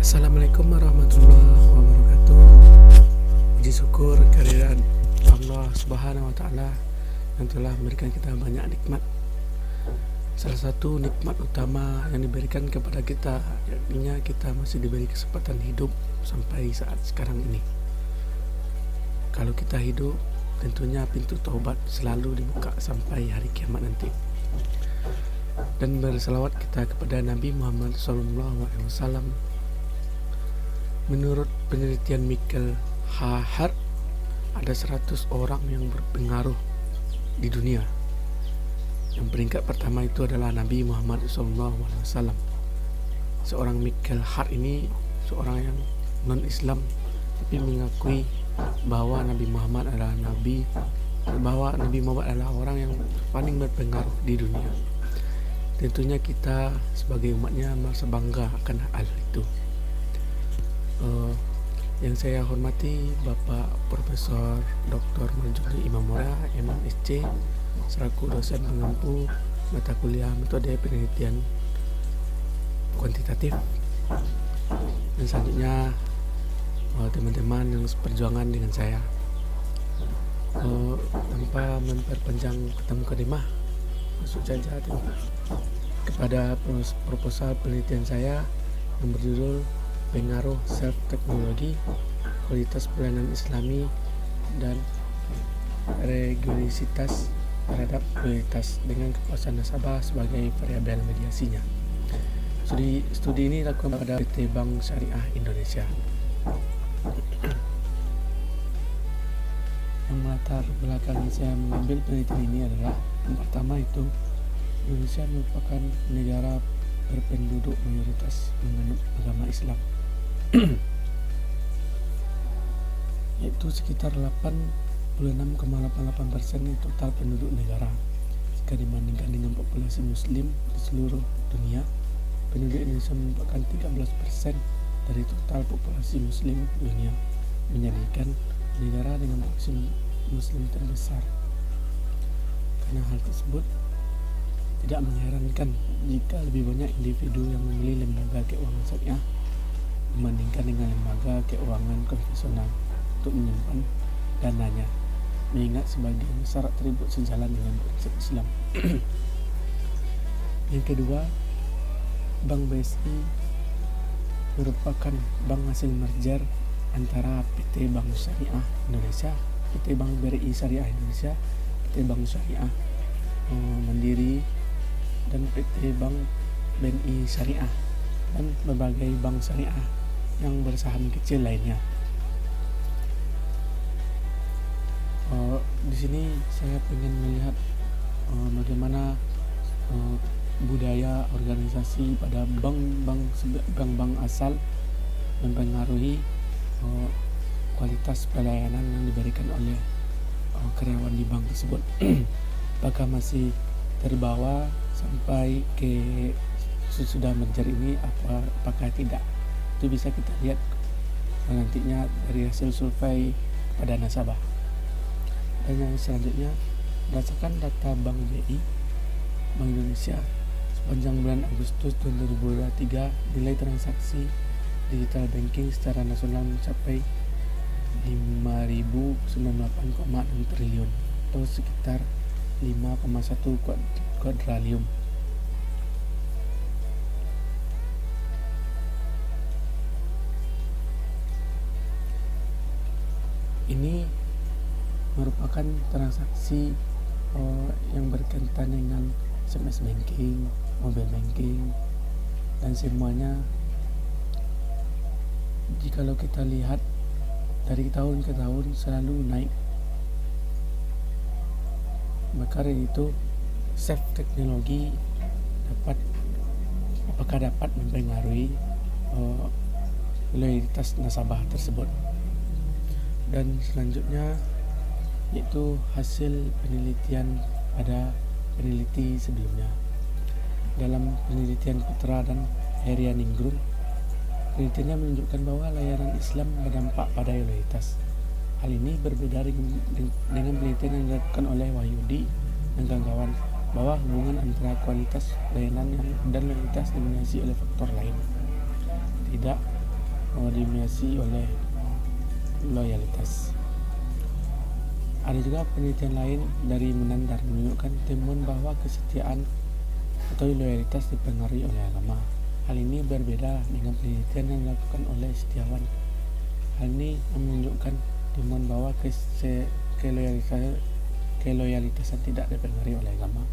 Assalamualaikum warahmatullahi wabarakatuh. Puji syukur kehadiran Allah Subhanahu wa taala yang telah memberikan kita banyak nikmat. Salah satu nikmat utama yang diberikan kepada kita, yakni kita masih diberi kesempatan hidup sampai saat sekarang ini. Kalau kita hidup, tentunya pintu taubat selalu dibuka sampai hari kiamat nanti. Dan berselawat kita kepada Nabi Muhammad SAW. Menurut penelitian Michael Hart, ada 100 orang yang berpengaruh di dunia. Yang peringkat pertama itu adalah Nabi Muhammad SAW. Seorang Michael Hart ini seorang yang non-Islam, tapi mengakui bahwa Nabi Muhammad adalah Nabi Muhammad adalah orang yang paling berpengaruh di dunia. Tentunya kita sebagai umatnya merasa bangga akan hal itu. Yang saya hormati Bapak Profesor Dr. Marzuki Imam Mora, MSc, selaku dosen pengampu mata kuliah metode penelitian kuantitatif. Dan selanjutnya teman-teman yang seperjuangan dengan saya. Tanpa memperpanjang mukadimah, masuk saja kepada proposal penelitian saya yang berjudul Pengaruh Self-Teknologi, Kualitas Pelayanan Islami, dan Regularitas terhadap kualitas dengan kepuasan nasabah sebagai variabel mediasinya. Studi ini dilakukan pada PT Bank Syariah Indonesia. Yang melatar belakang saya mengambil penelitian ini adalah yang pertama itu Indonesia merupakan negara berpenduduk mayoritas menganut agama Islam, yaitu sekitar 86,88% total penduduk negara. Jika dibandingkan dengan populasi muslim di seluruh dunia, penduduk Indonesia merupakan 13% dari total populasi muslim dunia, menjadikan negara dengan populasi muslim terbesar. Karena hal tersebut tidak mengherankan jika lebih banyak individu yang memilih lembaga keuangan syariah dibandingkan dengan lembaga keuangan konvensional untuk menyimpan dananya, mengingat sebagian besar atribut sejalan dengan prinsip Islam. Yang kedua, Bank BSI merupakan bank hasil merger antara PT Bank Syariah Indonesia, PT Bank BRI Syariah Indonesia, PT Bank Syariah Mandiri, dan PT Bank BNI Syariah, dan berbagai bank syariah yang bersaham kecil lainnya. Di sini saya ingin melihat bagaimana budaya organisasi pada bank asal mempengaruhi kualitas pelayanan yang diberikan oleh karyawan di bank tersebut. Apakah masih terbawa sampai ke sesudah merger ini, apakah tidak? Itu bisa kita lihat nantinya dari hasil survei pada nasabah. Dan yang selanjutnya, berdasarkan data Bank BI Bank Indonesia sepanjang bulan Agustus 2023, nilai transaksi digital banking secara nasional mencapai 5.098,6 triliun atau sekitar 5,1 kuadriliun. Ini merupakan transaksi yang berkaitan dengan SMS banking, mobile banking, dan semuanya. Jikalau kita lihat dari tahun ke tahun selalu naik. Maka dari itu self-teknologi apakah dapat mempengaruhi loyalitas nasabah tersebut. Dan selanjutnya yaitu hasil penelitian pada peneliti sebelumnya. Dalam penelitian Putra dan Herianingrum, penelitiannya menunjukkan bahwa layanan Islam berdampak pada loyalitas. Hal ini berbeda dengan penelitian yang dilakukan oleh Wahyudi dan kawan-kawan bahwa hubungan antara kualitas layanan dan loyalitas didominasi oleh faktor lain. Tidak didominasi oleh loyalitas. Ada juga penelitian lain dari Menandar menunjukkan temuan bahwa kesetiaan atau loyalitas dipengaruhi oleh agama. Hal ini berbeda dengan penelitian yang dilakukan oleh Setiawan. Hal ini menunjukkan temuan bahwa keloyalitasan tidak dipengaruhi oleh agama.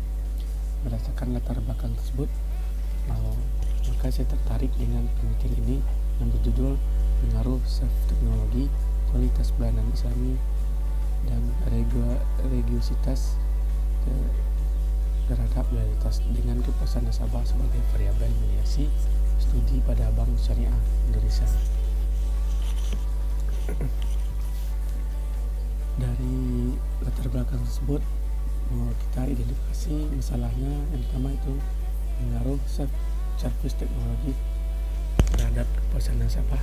Berdasarkan latar belakang tersebut, maka saya tertarik dengan penelitian ini yang berjudul Pengaruh Self Teknologi, Kualitas Pelayanan Islami, dan religiositas terhadap loyalitas dengan kepuasan nasabah sebagai variabel mediasi studi pada Bank Syariah Indonesia. Dari latar belakang tersebut, kita identifikasi masalahnya. Yang pertama itu pengaruh service teknologi terhadap kepuasan nasabah,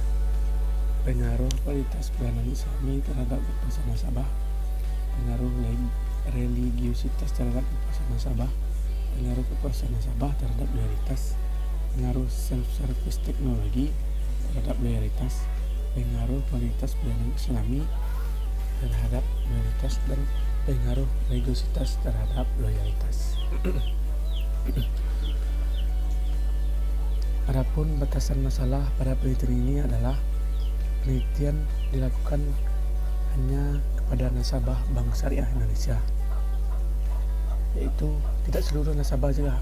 pengaruh kualitas pelayanan Islami terhadap kepuasan nasabah, pengaruh religiositas terhadap kepuasan nasabah, pengaruh kepuasan nasabah terhadap loyalitas, pengaruh self-service teknologi terhadap loyalitas, pengaruh kualitas pelayanan Islami terhadap loyalitas, dan pengaruh religiositas terhadap loyalitas. Adapun batasan masalah pada penelitian ini adalah penelitian dilakukan hanya kepada nasabah Bank Syariah Indonesia, yaitu tidak seluruh nasabah juga.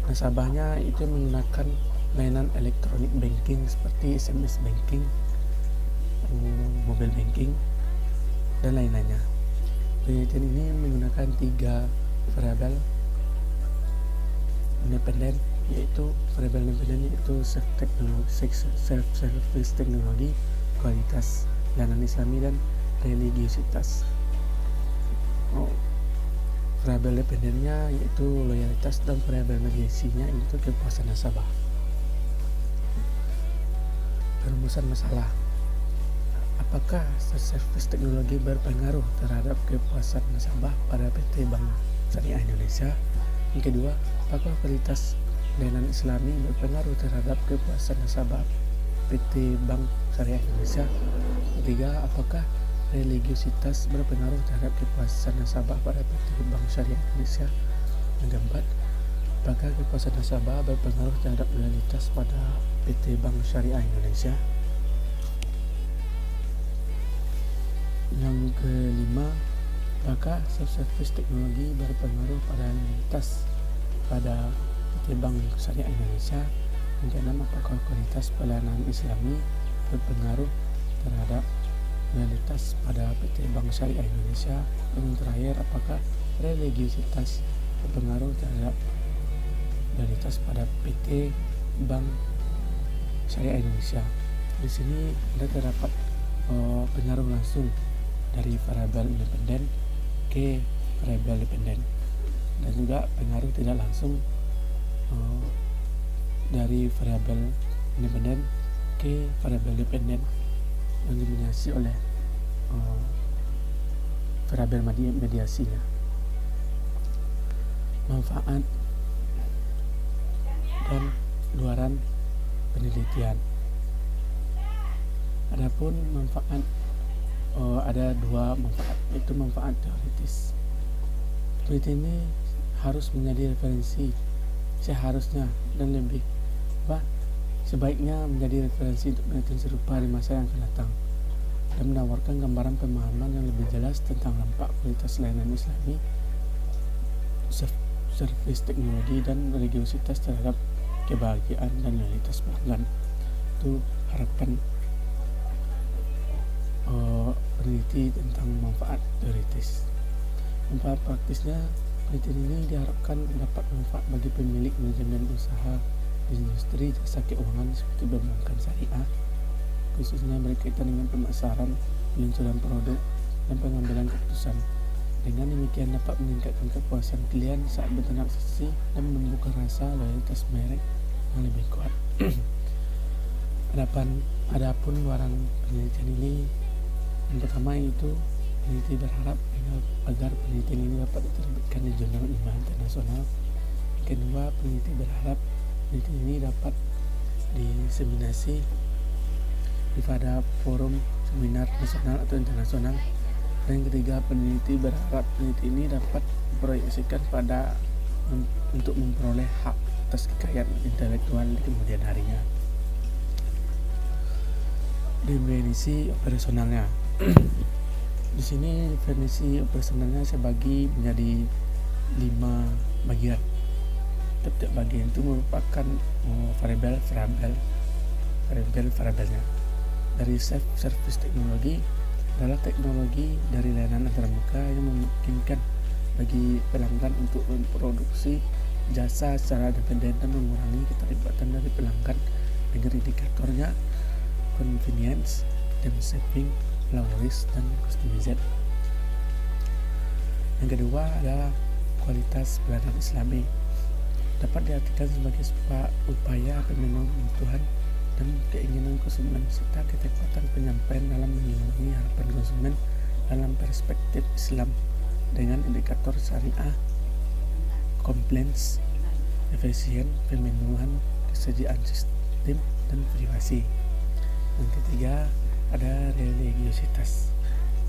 Nasabahnya itu menggunakan layanan elektronik banking seperti SMS banking, mobile banking, dan lain-lainnya. Penelitian ini menggunakan 3 variabel independen, yaitu variabel independen yaitu self-service teknologi, kualitas pelayanan Islami, dan religiositas. Variabel dependennya yaitu loyalitas, dan variabel mediasinya itu kepuasan nasabah. Perumusan masalah. Apakah service teknologi berpengaruh terhadap kepuasan nasabah pada PT Bank Syariah Indonesia? Yang kedua, apakah kualitas pelayanan Islami berpengaruh terhadap kepuasan nasabah PT Bank Syariah Indonesia? Ketiga, apakah religiositas berpengaruh terhadap kepuasan nasabah pada PT Bank Syariah Indonesia? Yang keempat, apakah kepuasan nasabah berpengaruh terhadap loyalitas pada PT Bank Syariah Indonesia? Yang kelima, apakah self-service teknologi berpengaruh pada loyalitas pada PT Bank Syariah Indonesia? Yang keenam, apakah kualitas pelayanan Islami berpengaruh terhadap loyalitas pada PT Bank Syariah Indonesia? Dan yang terakhir, apakah religiositas berpengaruh terhadap loyalitas pada PT Bank Syariah Indonesia? Di sini terdapat pengaruh langsung dari variabel independen ke variabel dependen, dan juga pengaruh tidak langsung dari variabel independen ke variabel dependen yang didominasi oleh variabel mediasinya. Manfaat dan luaran penelitian. Adapun manfaat, ada 2 manfaat, yaitu manfaat teoritis. Penelitian ini harus menjadi referensi, seharusnya dan lebih sebaiknya menjadi referensi untuk penelitian serupa di masa yang akan datang, dan menawarkan gambaran pemahaman yang lebih jelas tentang dampak kualitas layanan Islami, service teknologi, dan religiositas terhadap kebahagiaan dan loyalitas pelanggan. Itu harapan peneliti tentang manfaat teoritis. Manfaat praktisnya, penelitian ini diharapkan dapat manfaat bagi pemilik manajemen usaha di industri jasa keuangan seperti perbankan syariah, khususnya berkaitan dengan pemasaran, peluncuran produk, dan pengambilan keputusan. Dengan demikian dapat meningkatkan kepuasan klien saat bertransaksi dan menumbuhkan rasa loyalitas merek yang lebih kuat. Adapun luaran penelitian ini, yang pertama itu peneliti berharap agar penelitian ini dapat diterbitkan di jurnal ilmiah internasional. Yang kedua, peneliti berharap penelitian ini dapat diseminasi pada forum, seminar nasional atau internasional. Dan yang ketiga, peneliti berharap peneliti ini dapat diproyeksikan untuk memperoleh hak atas kekayaan intelektual di kemudian harinya. Definisi operasionalnya. Di sini definisi operasionalnya saya bagi menjadi 5 bagian. Tiap bagian itu merupakan variabelnya. Dari self-service teknologi adalah teknologi dari layanan antarmuka yang memungkinkan bagi pelanggan untuk memproduksi jasa secara independen dan mengurangi keterlibatan dari pelanggan dengan indikatornya convenience, time saving, low risk, dan customized. Yang kedua adalah kualitas pelayanan Islami. Dapat diartikan sebagai upaya pemenuhan kebutuhan dan keinginan konsumen serta ketepatan penyampaian dalam memenuhi harapan konsumen dalam perspektif Islam dengan indikator syariah, compliance, efisien, pemenuhan, kesediaan sistem, dan privasi. Yang ketiga ada religiositas,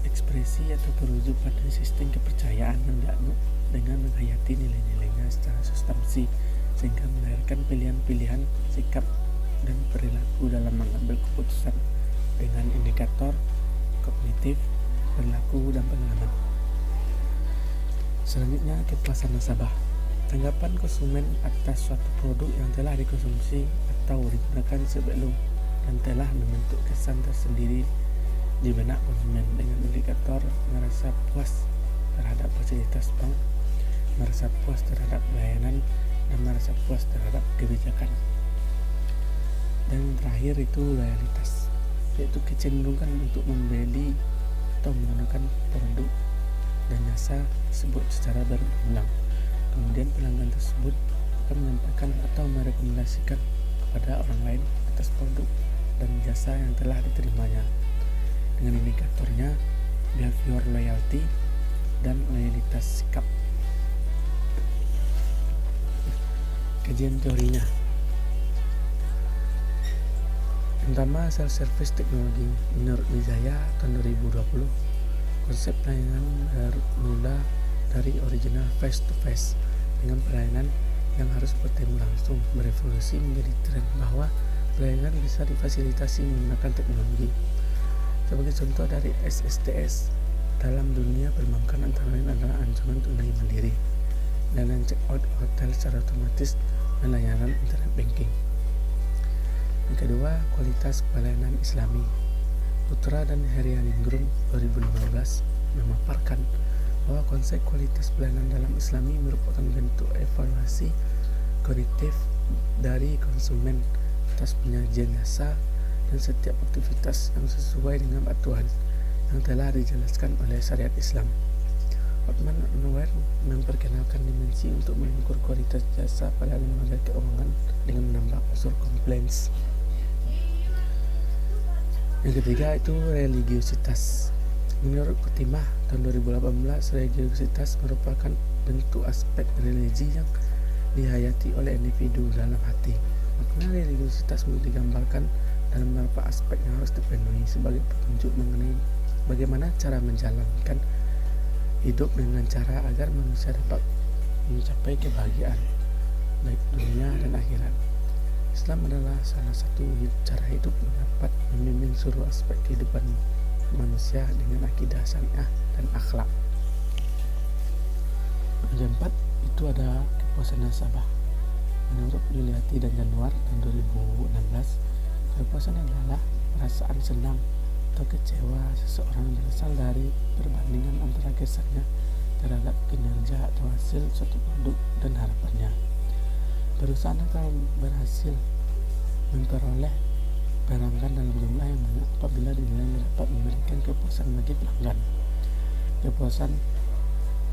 ekspresi atau terujuk pada sistem kepercayaan yang dianut dengan menghayati nilai-nilainya secara substansi sehingga melahirkan pilihan-pilihan sikap dan perilaku dalam mengambil keputusan dengan indikator kognitif, perilaku, dan pengalaman. Selanjutnya, kepuasan nasabah. Tanggapan konsumen atas suatu produk yang telah dikonsumsi atau digunakan sebelum dan telah membentuk kesan tersendiri di benak konsumen dengan indikator merasa puas terhadap fasilitas bank, merasa puas terhadap layanan, dan merasa puas terhadap kebijakan. Dan terakhir itu loyalitas, yaitu kecenderungan untuk membeli atau menggunakan produk dan jasa tersebut secara berulang. Kemudian pelanggan tersebut akan menyampaikan atau merekomendasikan kepada orang lain atas produk dan jasa yang telah diterimanya dengan indikatornya behavior loyalty dan loyalitas sikap. Kajian teorinya. Pertama, self-service teknologi. Menurut Wijaya tahun 2020, konsep pelayanan bermula dari original face-to-face dengan pelayanan yang harus bertemu langsung berevolusi menjadi tren bahwa pelayanan bisa difasilitasi menggunakan teknologi. Sebagai contoh dari SSTS dalam dunia perbankan antara lain adalah anjungan tunai mandiri, layanan check-out hotel secara otomatis, dan layanan internet banking. Yang kedua, kualitas pelayanan Islami. Putra dan Herianingrum 2015 memaparkan bahwa konsep kualitas pelayanan dalam Islami merupakan bentuk evaluasi kognitif dari konsumen atas penyajian jasa dan setiap aktivitas yang sesuai dengan aturan yang telah dijelaskan oleh syariat Islam. Hotman Anwar memperkenalkan dimensi untuk mengukur kualitas jasa pada lembaga keuangan dengan menambah unsur compliance. Yang ketiga itu religiositas. Menurut Kutimah tahun 2018, religiositas merupakan bentuk aspek religi yang dihayati oleh individu dalam hati. Makna religiositas digambarkan dalam beberapa aspek yang harus dipenuhi sebagai petunjuk mengenai bagaimana cara menjalankan hidup dengan cara agar manusia dapat mencapai kebahagiaan baik dunia dan akhirat. Islam adalah salah satu cara hidup yang dapat membimbing seluruh aspek kehidupan manusia dengan akidah syariah dan akhlak. Yang keempat itu ada kepuasan nasabah. Menurut Yuliati dan Januar tahun 2016, kepuasan adalah perasaan senang atau kecewa seseorang berasal dari perbandingan antara kesannya terhadap kinerja atau hasil suatu produk dan harapannya. Perusahaan akan berhasil memperoleh pelanggan dalam jumlah yang banyak apabila dinilai dapat memberikan kepuasan bagi pelanggan. Kepuasan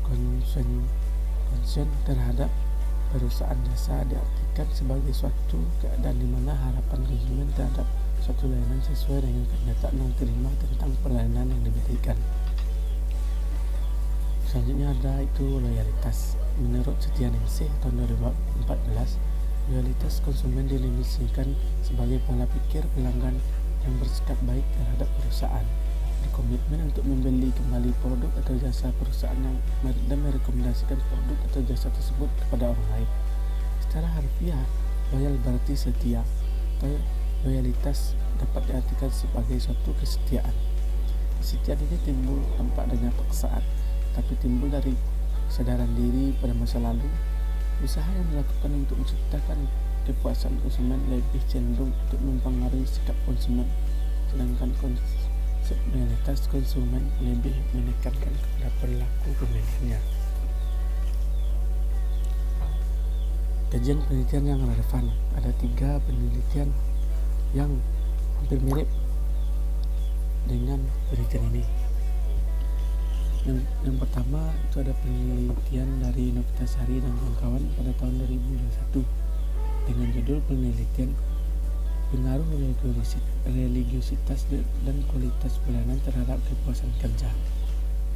konsen terhadap perusahaan jasa diartikan sebagai suatu keadaan di mana harapan konsumen terhadap suatu layanan sesuai dengan kenyataan yang diterima tentang pelayanan yang diberikan. Selanjutnya ada itu loyalitas. Menurut Setia Ningsih tahun 2014, loyalitas konsumen didefinisikan sebagai pola pikir pelanggan yang bersikap baik terhadap perusahaan, berkomitmen untuk membeli kembali produk atau jasa perusahaan dan merekomendasikan produk atau jasa tersebut kepada orang lain. Secara harfiah, loyal berarti setia, atau loyalitas dapat diartikan sebagai suatu kesetiaan. Kesetiaan ini timbul tanpa adanya paksaan, tapi timbul dari kesadaran diri pada masa lalu. Usaha yang dilakukan untuk menciptakan kepuasan konsumen lebih cenderung untuk mempengaruhi sikap konsumen, sedangkan konsep loyalitas konsumen lebih menekankan kepada perilaku pembeliannya. Kajian penelitian yang relevan, ada 3 penelitian yang hampir mirip dengan penelitian ini. Yang pertama itu ada penelitian dari Novitasari dan kawan-kawan pada tahun 2021 dengan judul penelitian pengaruh religiositas dan kualitas pelayanan terhadap kepuasan kerja.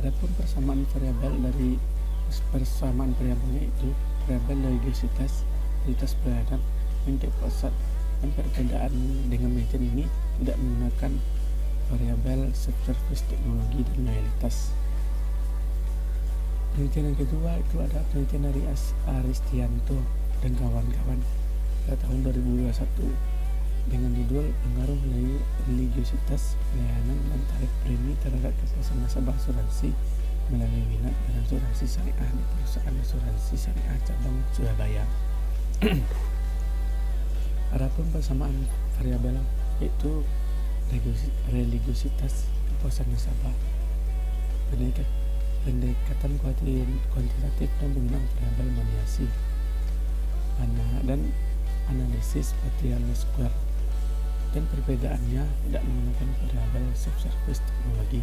Adapun persamaan variabelnya itu variabel religiositas, kualitas pelayanan, dan kepuasan, dan perbedaan dengan penelitian ini tidak menggunakan variabel self-service, teknologi, dan loyalitas. Penelitian yang kedua itu ada penelitian dari Aristianto dan kawan-kawan pada tahun 2021 dengan judul pengaruh religiositas pelayanan dan tarif premi terhadap kepuasan nasabah asuransi melalui minat dan asuransi syariah di perusahaan asuransi syariah cabang Surabaya. Adapun persamaan variabel yaitu religiositas kepuasan nasabah, pendekatan kuantitatif dan penggunaan variabel mediasi, dan analisis Pareto Square, dan perbedaannya tidak menggunakan variabel self-service, teknologi,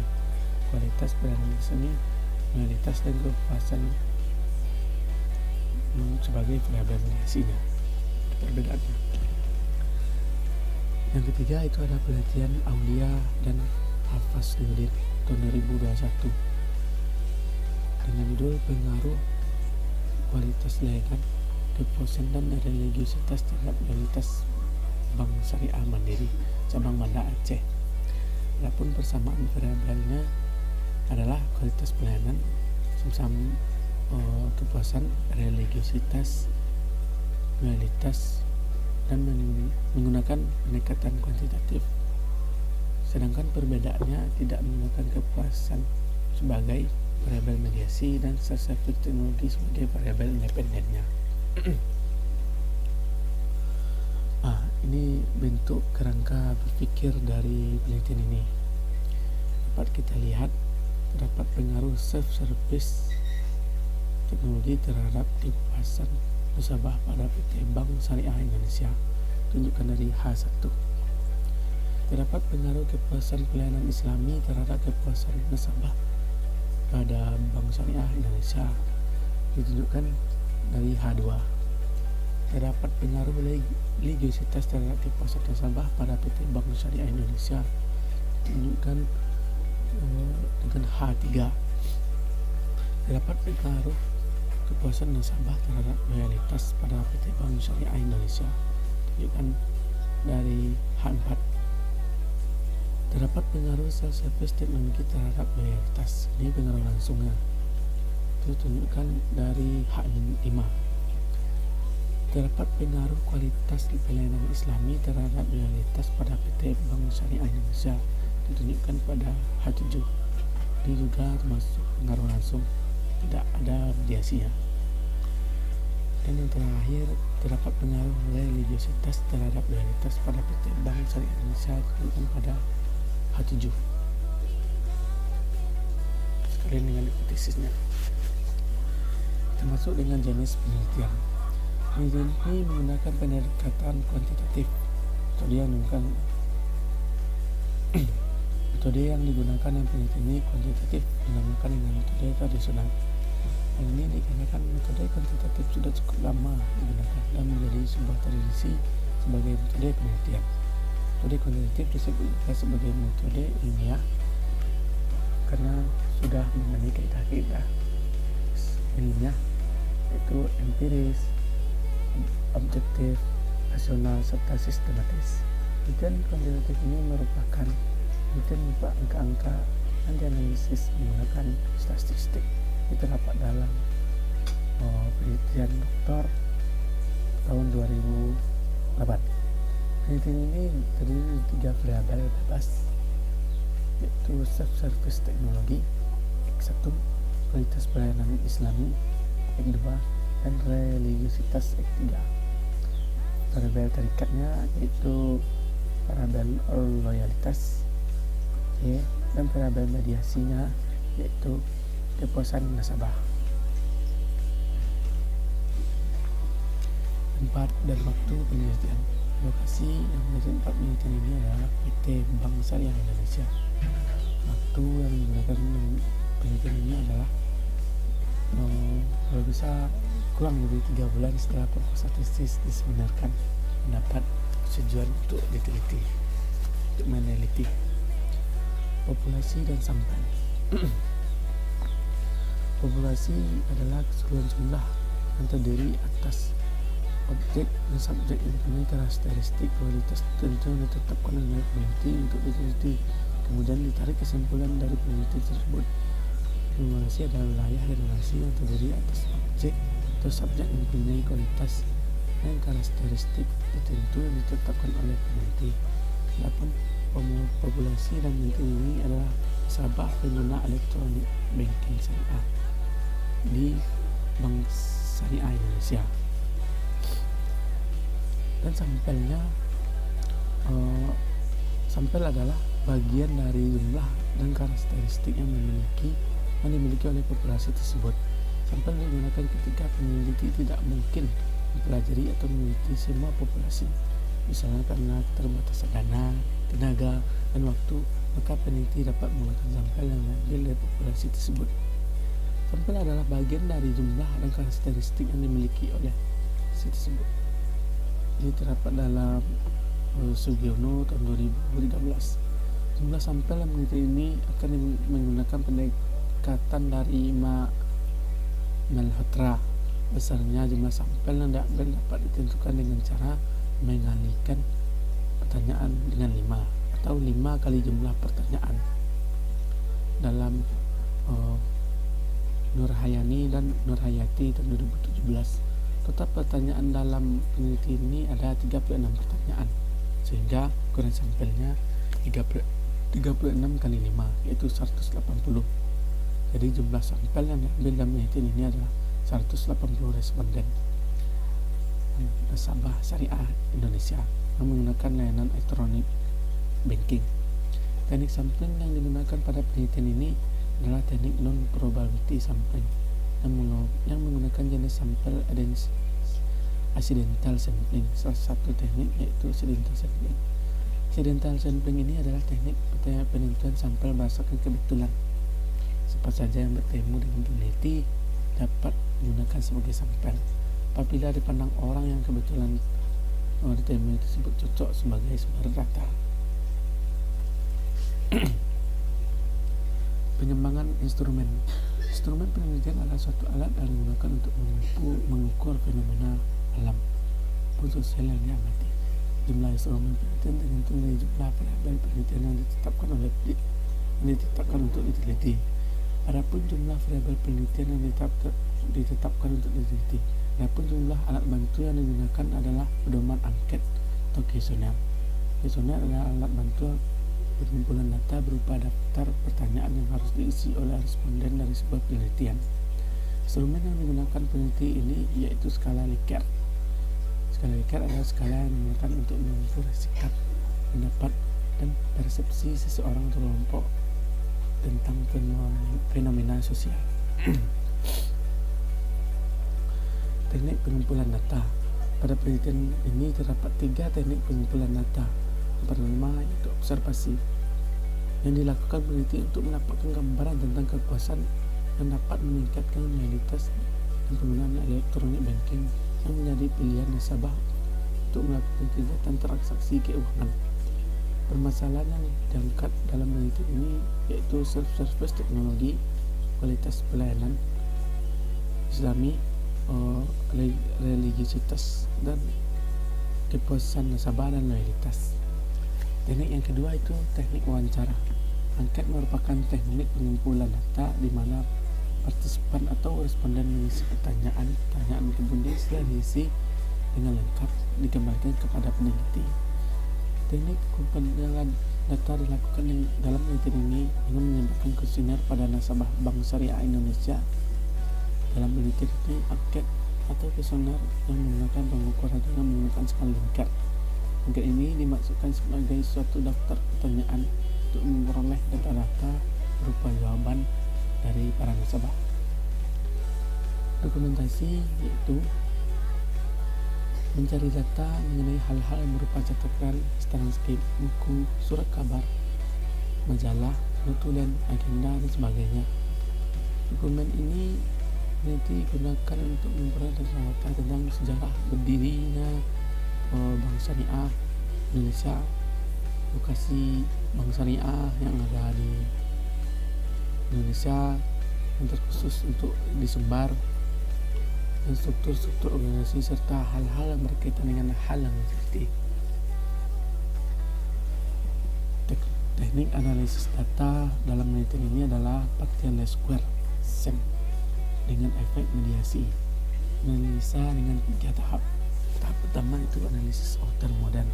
kualitas pelayanan seni, loyalitas, dan kepuasan sebagai variabel mediasinya. Perbedaannya. Yang ketiga itu ada penelitian Aulia dan Hafaz Nurdin tahun 2021 dengan judul pengaruh kualitas layanan, kepuasan, dan religiositas terhadap loyalitas Bank Syariah Mandiri cabang Banda Aceh. Adapun persamaan variabelnya adalah kualitas pelayanan, kepuasan, religiositas, loyalitas, dan menggunakan pendekatan kuantitatif. Sedangkan perbedaannya tidak menggunakan kepuasan sebagai variabel mediasi dan self-service teknologi sebagai variabel independennya. Ini bentuk kerangka berpikir dari penelitian ini. Dapat kita lihat terdapat pengaruh self-service teknologi terhadap kepuasan nasabah pada PT Bank Syariah Indonesia, tunjukkan dari H1. Terdapat pengaruh kepuasan pelayanan Islami terhadap kepuasan nasabah pada Bank Syariah Indonesia, ditunjukkan dari H2. Terdapat pengaruh religiositas terhadap kepuasan nasabah pada PT Bank Syariah Indonesia, ditunjukkan dengan H3. Terdapat pengaruh kepuasan nasabah terhadap loyalitas pada PT Bank Syariah Indonesia, ditunjukkan dari H4. Terdapat pengaruh self-service teknologi terhadap loyalitas, ini pengaruh langsungnya, itu tunjukkan dari H5. Terdapat pengaruh kualitas pelayanan Islami terhadap loyalitas pada PT Bank Syariah Indonesia, ditunjukkan pada H7. Ini juga termasuk pengaruh langsung, tidak ada mediasinya. Dan yang terakhir, terdapat pengaruh religiositas terhadap loyalitas pada PT Bank Syariah Indonesia, ditunjukkan pada H7. Sekalian dengan hipotesisnya. Termasuk dengan jenis penelitian. Penelitian ini menggunakan pendekatan kuantitatif. Metode yang digunakan dalam penelitian ini kuantitatif, dinamakan dengan metode tradisional. Hal ini dikarenakan metode kuantitatif sudah cukup lama digunakan dan menjadi sebuah tradisi sebagai metode penelitian. Metode kuantitatif disebut sebagai metode ilmiah karena sudah memiliki kaidah-kaidah ilmiah, yaitu empiris, objektif, rasional, serta sistematis. Penelitian kuantitatif ini merupakan penelitian angka-angka dan dianalisis menggunakan statistik. Itu terdapat dalam penelitian doktor tahun 2008. Penelitian ini terdiri dari 3 variabel bebas, yaitu subsurface teknologi X1, kualitas pelayanan Islami X2, dan religiositas X3. Variabel tarikatnya yaitu variabel loyalitas Y, dan variabel mediasinya yaitu kepuasan nasabah. Tempat dan waktu penelitian. Lokasi yang menjadi tempat penelitian ini adalah PT Bank Syariah Indonesia. Waktu yang digunakan penelitian ini adalah kalau bisa kurang lebih 3 bulan setelah proposal tesis disebenarkan mendapat persetujuan untuk diteliti, untuk meneliti. Populasi dan sampai. Populasi adalah keseluruhan jumlah yang terdiri atas objek dan subjek yang mempunyai karakteristik kualitas tertentu yang ditetapkan oleh peneliti untuk diteliti. Kemudian ditarik kesimpulan dari peneliti tersebut. Populasi adalah wilayah generasi yang terdiri atas objek atau subjek yang mempunyai kualitas dan karakteristik tertentu yang ditetapkan oleh peneliti. Adapun populasi dan peneliti ini adalah nasabah pengguna elektronik banking syariah di Bank Syariah Indonesia. Dan sampel adalah bagian dari jumlah dan karakteristik yang dimiliki oleh populasi tersebut. Sampel digunakan ketika peneliti tidak mungkin mempelajari atau meneliti semua populasi, misalnya karena keterbatasan dana, tenaga, dan waktu, maka peneliti dapat menggunakan sampel yang diambil dari populasi tersebut. Sampel adalah bagian dari jumlah dan karakteristik yang dimiliki oleh populasi tersebut. Ini terdapat dalam Sugiono tahun 2013. Jumlah sampel yang peneliti ini akan menggunakan pendekatan dari Malhotra. Besarnya jumlah sampel yang diambil dapat ditentukan dengan cara mengalihkan pertanyaan dengan 5 atau 5 kali jumlah pertanyaan. Dalam Nurhayani dan Nurhayati tahun 2017, total pertanyaan dalam penelitian ini ada 36 pertanyaan, sehingga ukuran sampelnya 36 kali 5 yaitu 180. Jadi jumlah sampel yang diambil dalam penelitian ini adalah 180 responden nasabah syariah Indonesia yang menggunakan layanan elektronik banking. Teknik sampling yang digunakan pada penelitian ini adalah teknik non-probability sampling yang menggunakan jenis sampel accidental sampling. Salah satu teknik yaitu accidental sampling. Accidental sampling ini adalah teknik penentuan sampel berdasarkan kebetulan. Siapa saja yang bertemu dengan peneliti dapat digunakan sebagai sampel apabila dipandang orang yang kebetulan ditemui tersebut cocok sebagai sumber data. Pengembangan instrumen. Instrumen penelitian adalah suatu alat yang digunakan untuk mengukur fenomena alam maupun sosial yang diamati. Jumlah instrumen penelitian tergantung dari jumlah variabel penelitian yang ditetapkan untuk diteliti. Adapun jumlah variabel penelitian yang ditetapkan untuk diteliti. Adapun jumlah alat bantu yang digunakan adalah pedoman angket atau kuesioner. Kuesioner adalah alat bantu pengumpulan data berupa daftar pertanyaan yang harus diisi oleh responden dari sebuah penelitian. Instrumen yang digunakan peneliti ini yaitu skala Likert. Skala Likert adalah skala yang digunakan untuk mengukur sikap, pendapat, dan persepsi seseorang atau kelompok tentang fenomena sosial. Teknik pengumpulan data. Pada penelitian ini terdapat 3 teknik pengumpulan data. Yang pertama yaitu observasi, yang dilakukan peneliti untuk mendapatkan gambaran tentang kepuasan yang dapat meningkatkan loyalitas dan penggunaan elektronik banking yang menjadi pilihan nasabah untuk melakukan kegiatan transaksi keuangan. Permasalahan yang diangkat dalam penelitian ini yaitu self-service teknologi, kualitas pelayanan Islami, religiositas, dan kepuasan nasabah dan loyalitas. Teknik yang kedua itu teknik wawancara. Angket merupakan teknik pengumpulan data di mana partisipan atau responden mengisi pertanyaan kemudian setelah diisi dengan lengkap dikembalikan kepada peneliti. Teknik pengumpulan data dilakukan dalam penelitian ini dengan menyebarkan kuesioner pada nasabah Bank Syariah Indonesia. Dalam penelitian ini, angket atau kuesioner yang menggunakan pengukuran dengan menggunakan skala Likert. Angket ini dimaksudkan sebagai suatu daftar pertanyaan untuk memperoleh data-data berupa jawaban dari para nasabah. Dokumentasi yaitu mencari data mengenai hal-hal yang berupa catatan, transkrip, buku, surat kabar, majalah, notulen, agenda, dan sebagainya. Dokumen ini nanti digunakan untuk memperoleh data tentang sejarah berdirinya Bank Syariah Indonesia, lokasi Bank Syariah yang ada di Indonesia yang terkhusus untuk disebar, dan struktur organisasi serta hal-hal yang berkaitan dengan hal yang seperti teknik analisis data dalam penelitian ini adalah partial least square SEM dengan efek mediasi. Analisa dengan 3 tahap. Tahap pertama itu analisis outer model.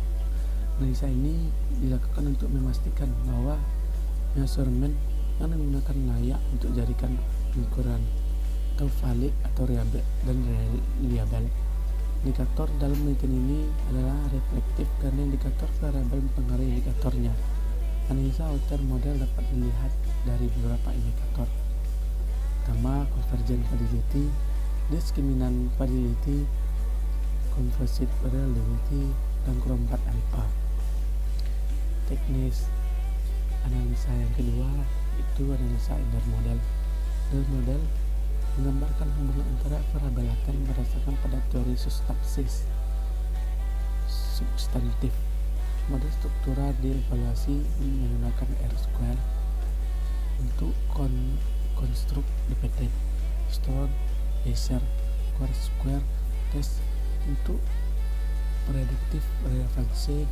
Analisa ini dilakukan untuk memastikan bahwa measurement yang digunakan layak untuk jadikan ukuran atau valid atau reliable. Indikator dalam penelitian ini adalah reflektif karena indikator variabel mempengaruhi indikatornya. Analisa outer model dapat dilihat dari beberapa indikator. Pertama, convergent validity, discriminant validity, composite reliability, dan keempat alpha. Teknis analisa yang kedua itu analisa inner model. Inner model menggambarkan hubungan antara variabel laten berdasarkan pada teori substantif. Model struktural dievaluasi menggunakan R-square untuk konstruk dependent, Stone, Escher, Square test untuk prediktif relevansi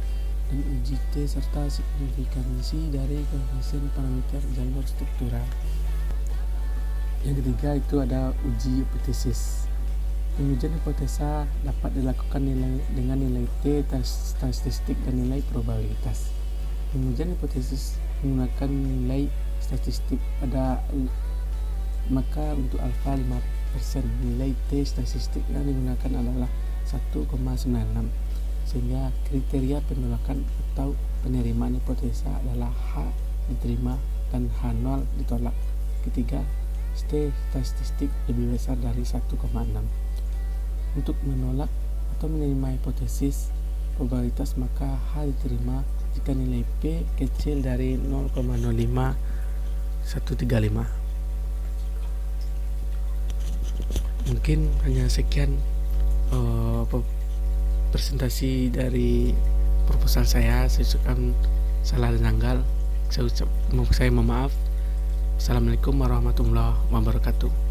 dan uji T serta signifikansi dari koefisien parameter jalur struktural. Yang ketiga itu ada uji hipotesis. Pengujian hipotesa dapat dilakukan dengan nilai T statistik dan nilai probabilitas. Pengujian hipotesis menggunakan nilai statistik maka untuk alfa 5%, nilai T statistik yang digunakan adalah 1,96, sehingga kriteria penolakan atau penerimaan hipotesa adalah H diterima dan H0 ditolak. Ketiga, T statistik lebih besar dari 1,6. Untuk menolak atau menerima hipotesis probabilitas, maka H diterima jika nilai P kecil dari 0,05135. Mungkin hanya sekian presentasi dari proposal saya. Saya ucapkan salah dan tanggal. Saya mohon maaf. Assalamualaikum warahmatullahi wabarakatuh.